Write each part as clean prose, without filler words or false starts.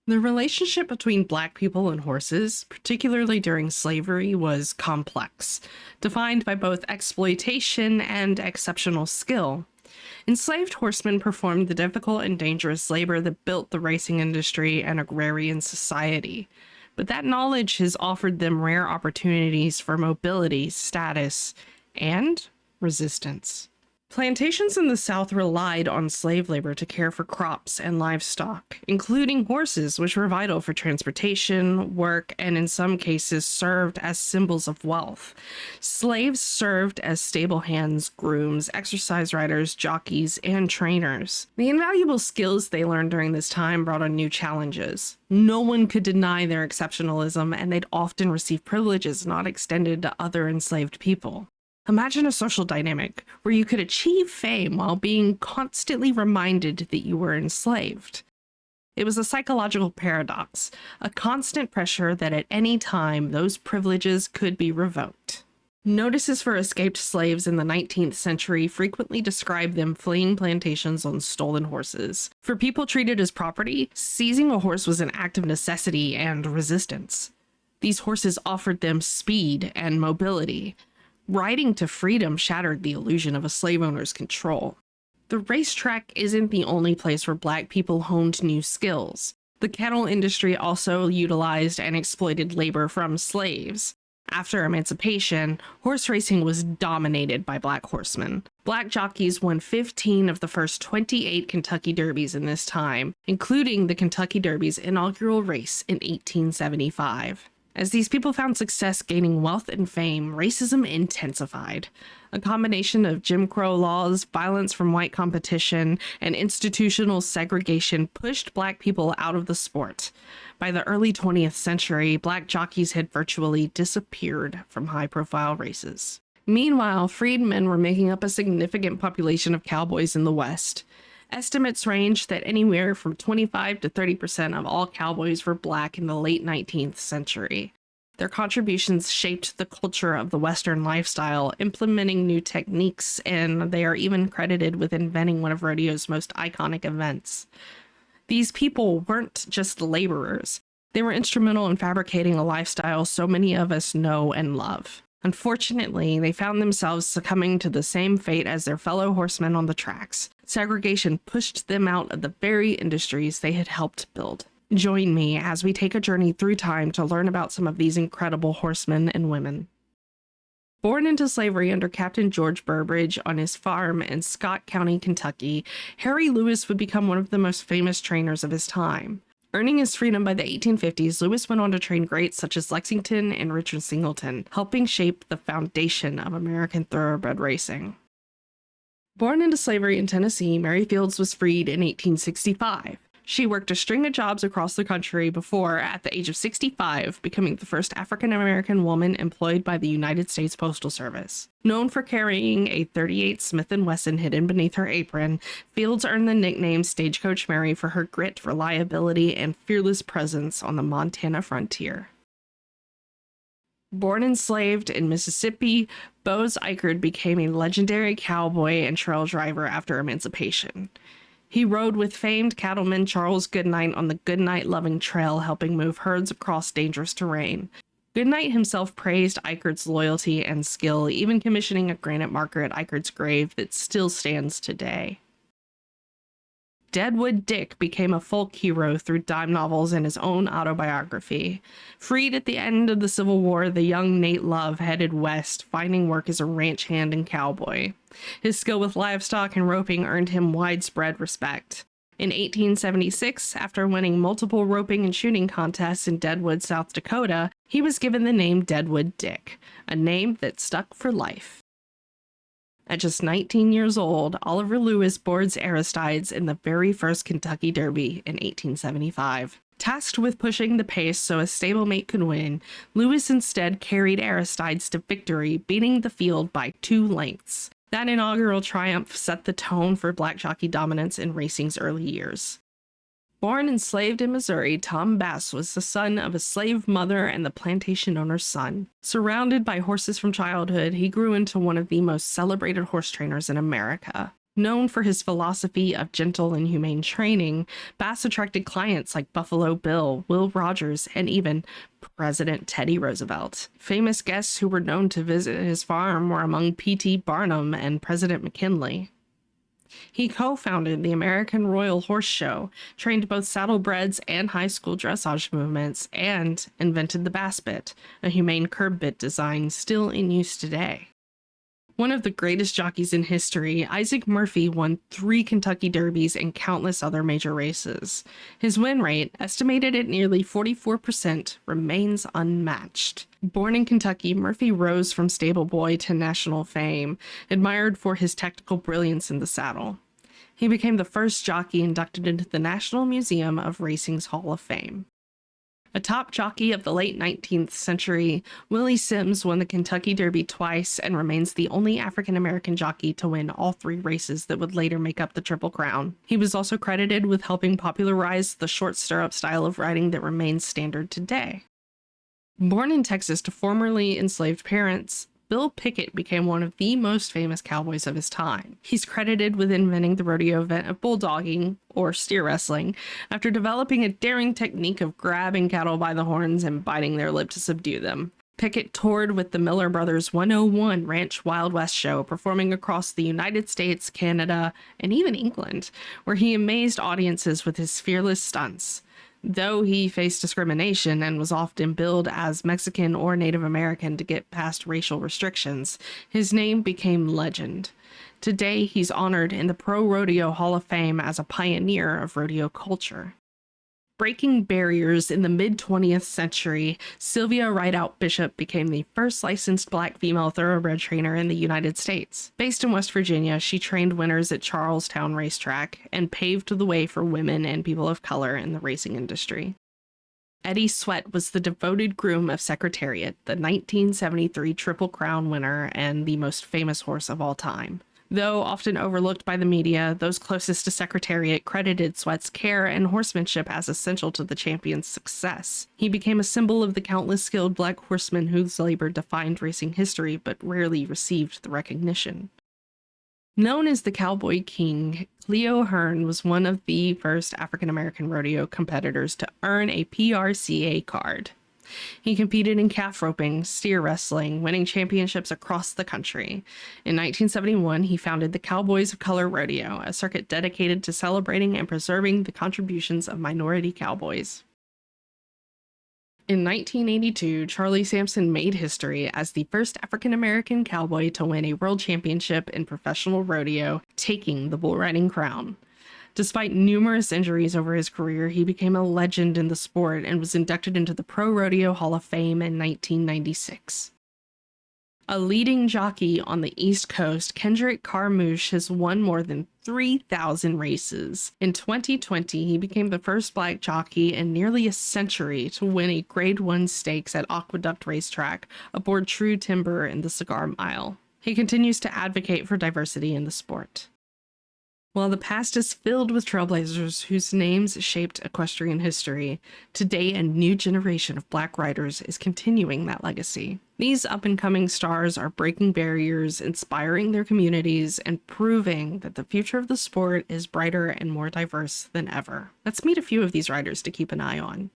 The relationship between Black people and horses, particularly during slavery, was complex, defined by both exploitation and exceptional skill. Enslaved horsemen performed the difficult and dangerous labor that built the racing industry and agrarian society. But that knowledge has offered them rare opportunities for mobility, status, and resistance. Plantations in the South relied on slave labor to care for crops and livestock, including horses, which were vital for transportation, work, and in some cases served as symbols of wealth. Slaves served as stable hands, grooms, exercise riders, jockeys, and trainers. The invaluable skills they learned during this time brought on new challenges. No one could deny their exceptionalism, and they'd often receive privileges not extended to other enslaved people. Imagine a social dynamic where you could achieve fame while being constantly reminded that you were enslaved. It was a psychological paradox, a constant pressure that at any time those privileges could be revoked. Notices for escaped slaves in the 19th century frequently describe them fleeing plantations on stolen horses. For people treated as property, seizing a horse was an act of necessity and resistance. These horses offered them speed and mobility. Riding to freedom shattered the illusion of a slave owner's control. The racetrack isn't the only place where Black people honed new skills. The cattle industry also utilized and exploited labor from slaves. After emancipation, horse racing was dominated by Black horsemen. Black jockeys won 15 of the first 28 Kentucky Derbies in this time, including the Kentucky Derby's inaugural race in 1875. As these people found success gaining wealth and fame, racism intensified. A combination of Jim Crow laws, violence from white competition, and institutional segregation pushed Black people out of the sport. By the early 20th century, Black jockeys had virtually disappeared from high-profile races. Meanwhile, freedmen were making up a significant population of cowboys in the West. Estimates range that anywhere from 25 to 30% of all cowboys were Black in the late 19th century. Their contributions shaped the culture of the Western lifestyle, implementing new techniques, and they are even credited with inventing one of rodeo's most iconic events. These people weren't just laborers. They were instrumental in fabricating a lifestyle so many of us know and love. Unfortunately, they found themselves succumbing to the same fate as their fellow horsemen on the tracks. Segregation pushed them out of the very industries they had helped build. Join me as we take a journey through time to learn about some of these incredible horsemen and women. Born into slavery under Captain George Burbridge on his farm in Scott County, Kentucky, Harry Lewis would become one of the most famous trainers of his time. Earning his freedom by the 1850s, Lewis went on to train greats such as Lexington and Richard Singleton, helping shape the foundation of American thoroughbred racing. Born into slavery in Tennessee, Mary Fields was freed in 1865. She worked a string of jobs across the country before, at the age of 65, becoming the first African-American woman employed by the United States Postal Service. Known for carrying a .38 Smith & Wesson hidden beneath her apron, Fields earned the nickname Stagecoach Mary for her grit, reliability, and fearless presence on the Montana frontier. Born enslaved in Mississippi, Bose Eichard became a legendary cowboy and trail driver after emancipation. He rode with famed cattleman Charles Goodnight on the Goodnight-loving trail, helping move herds across dangerous terrain. Goodnight himself praised Eichard's loyalty and skill, even commissioning a granite marker at Eichard's grave that still stands today. Deadwood Dick became a folk hero through dime novels and his own autobiography. Freed at the end of the Civil War, the young Nate Love headed west, finding work as a ranch hand and cowboy. His skill with livestock and roping earned him widespread respect. In 1876, after winning multiple roping and shooting contests in Deadwood, South Dakota, he was given the name Deadwood Dick, a name that stuck for life. At just 19 years old, Oliver Lewis boards Aristides in the very first Kentucky Derby in 1875. Tasked with pushing the pace so a stablemate could win, Lewis instead carried Aristides to victory, beating the field by 2 lengths. That inaugural triumph set the tone for black jockey dominance in racing's early years. Born enslaved in Missouri, Tom Bass was the son of a slave mother and the plantation owner's son. Surrounded by horses from childhood, he grew into one of the most celebrated horse trainers in America. Known for his philosophy of gentle and humane training, Bass attracted clients like Buffalo Bill, Will Rogers, and even President Teddy Roosevelt. Famous guests who were known to visit his farm were among P.T. Barnum and President McKinley. He co-founded the American Royal Horse Show, trained both saddlebreds and high school dressage movements, and invented the Bass bit, a humane curb bit design still in use today. One of the greatest jockeys in history, Isaac Murphy won 3 Kentucky Derbies and countless other major races. His win rate, estimated at nearly 44%, remains unmatched. Born in Kentucky, Murphy rose from stable boy to national fame, admired for his technical brilliance in the saddle. He became the first jockey inducted into the National Museum of Racing's Hall of Fame. A top jockey of the late 19th century, Willie Sims won the Kentucky Derby twice and remains the only African-American jockey to win all 3 races that would later make up the Triple Crown. He was also credited with helping popularize the short stirrup style of riding that remains standard today. Born in Texas to formerly enslaved parents, Bill Pickett became one of the most famous cowboys of his time. He's credited with inventing the rodeo event of bulldogging, or steer wrestling, after developing a daring technique of grabbing cattle by the horns and biting their lip to subdue them. Pickett toured with the Miller Brothers 101 Ranch Wild West show, performing across the United States, Canada, and even England, where he amazed audiences with his fearless stunts. Though he faced discrimination and was often billed as Mexican or Native American to get past racial restrictions, his name became legend. Today, he's honored in the Pro Rodeo Hall of Fame as a pioneer of rodeo culture. Breaking barriers in the mid-20th century, Sylvia Rideout Bishop became the first licensed Black female thoroughbred trainer in the United States. Based in West Virginia, she trained winners at Charlestown Racetrack and paved the way for women and people of color in the racing industry. Eddie Sweat was the devoted groom of Secretariat, the 1973 Triple Crown winner and the most famous horse of all time. Though often overlooked by the media, those closest to Secretariat credited Sweat's care and horsemanship as essential to the champion's success. He became a symbol of the countless skilled Black horsemen whose labor defined racing history but rarely received the recognition. Known as the Cowboy King, Cleo Hearn was one of the first African-American rodeo competitors to earn a PRCA card. He competed in calf roping, steer wrestling, winning championships across the country. In 1971, he founded the Cowboys of Color Rodeo, a circuit dedicated to celebrating and preserving the contributions of minority cowboys. In 1982, Charlie Sampson made history as the first African-American cowboy to win a world championship in professional rodeo, taking the bull riding crown. Despite numerous injuries over his career, he became a legend in the sport and was inducted into the Pro Rodeo Hall of Fame in 1996. A leading jockey on the East Coast, Kendrick Carmouche has won more than 3,000 races. In 2020, he became the first Black jockey in nearly a century to win a Grade 1 stakes at Aqueduct Racetrack aboard True Timber in the Cigar Mile. He continues to advocate for diversity in the sport. While the past is filled with trailblazers whose names shaped equestrian history, today a new generation of Black riders is continuing that legacy. These up-and-coming stars are breaking barriers, inspiring their communities, and proving that the future of the sport is brighter and more diverse than ever. Let's meet a few of these riders to keep an eye on.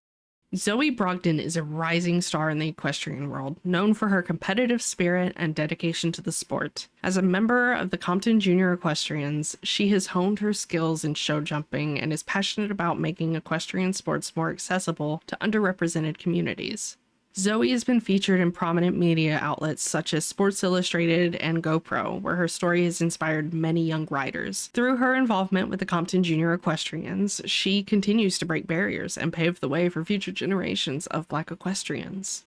Zoie Brogdon is a rising star in the equestrian world, known for her competitive spirit and dedication to the sport. As a member of the Compton Junior Equestrians, she has honed her skills in show jumping and is passionate about making equestrian sports more accessible to underrepresented communities. Zoie has been featured in prominent media outlets such as Sports Illustrated and GoPro, where her story has inspired many young riders. Through her involvement with the Compton Junior Equestrians, she continues to break barriers and pave the way for future generations of Black equestrians.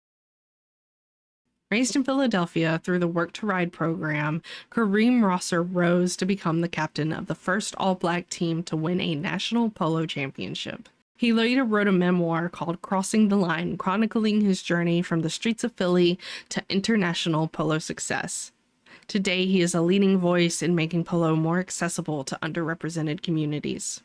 Raised in Philadelphia through the Work to Ride program, Kareem Rosser rose to become the captain of the first all-Black team to win a national polo championship. He later wrote a memoir called Crossing the Line, chronicling his journey from the streets of Philly to international polo success. Today, he is a leading voice in making polo more accessible to underrepresented communities.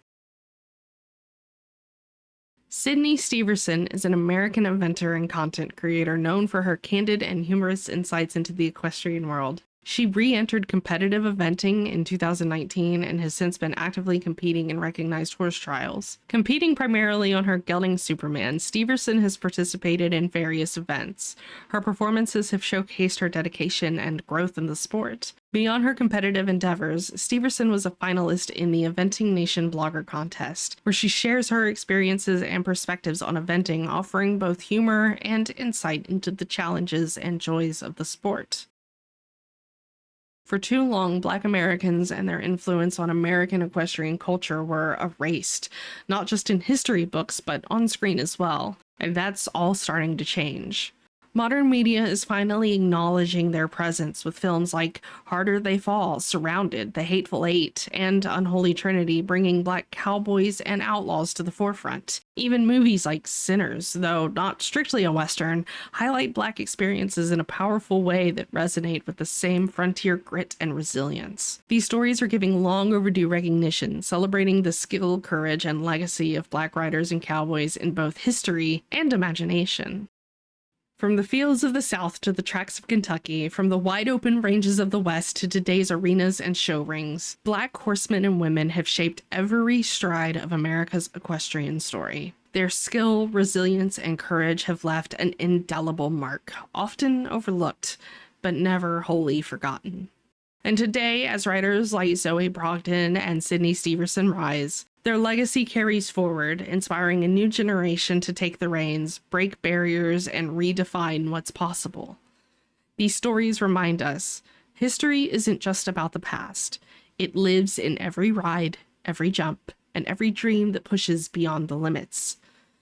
Sydney Steverson is an American inventor and content creator known for her candid and humorous insights into the equestrian world. She re-entered competitive eventing in 2019 and has since been actively competing in recognized horse trials. Competing primarily on her gelding Superman, Steverson has participated in various events. Her performances have showcased her dedication and growth in the sport. Beyond her competitive endeavors, Steverson was a finalist in the Eventing Nation Blogger Contest, where she shares her experiences and perspectives on eventing, offering both humor and insight into the challenges and joys of the sport. For too long, Black Americans and their influence on American equestrian culture were erased, not just in history books, but on screen as well. And that's all starting to change. Modern media is finally acknowledging their presence with films like Harder They Fall, Surrounded, The Hateful Eight, and Unholy Trinity, bringing Black cowboys and outlaws to the forefront. Even movies like Sinners, though not strictly a Western, highlight Black experiences in a powerful way that resonate with the same frontier grit and resilience. These stories are giving long overdue recognition, celebrating the skill, courage, and legacy of Black riders and cowboys in both history and imagination. From the fields of the South to the tracks of Kentucky, from the wide-open ranges of the West to today's arenas and show rings, Black horsemen and women have shaped every stride of America's equestrian story. Their skill, resilience, and courage have left an indelible mark, often overlooked, but never wholly forgotten. And today, as riders like Zoie Brogdon and Sydney Steverson rise, their legacy carries forward, inspiring a new generation to take the reins, break barriers, and redefine what's possible. These stories remind us, history isn't just about the past. It lives in every ride, every jump, and every dream that pushes beyond the limits.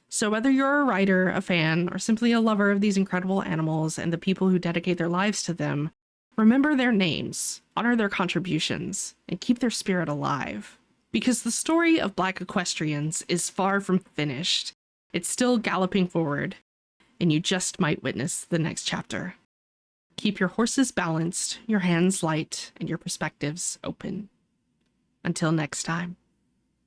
So whether you're a rider, a fan, or simply a lover of these incredible animals and the people who dedicate their lives to them, remember their names, honor their contributions, and keep their spirit alive. Because the story of Black equestrians is far from finished. It's still galloping forward, and you just might witness the next chapter. Keep your horses balanced, your hands light, and your perspectives open. Until next time.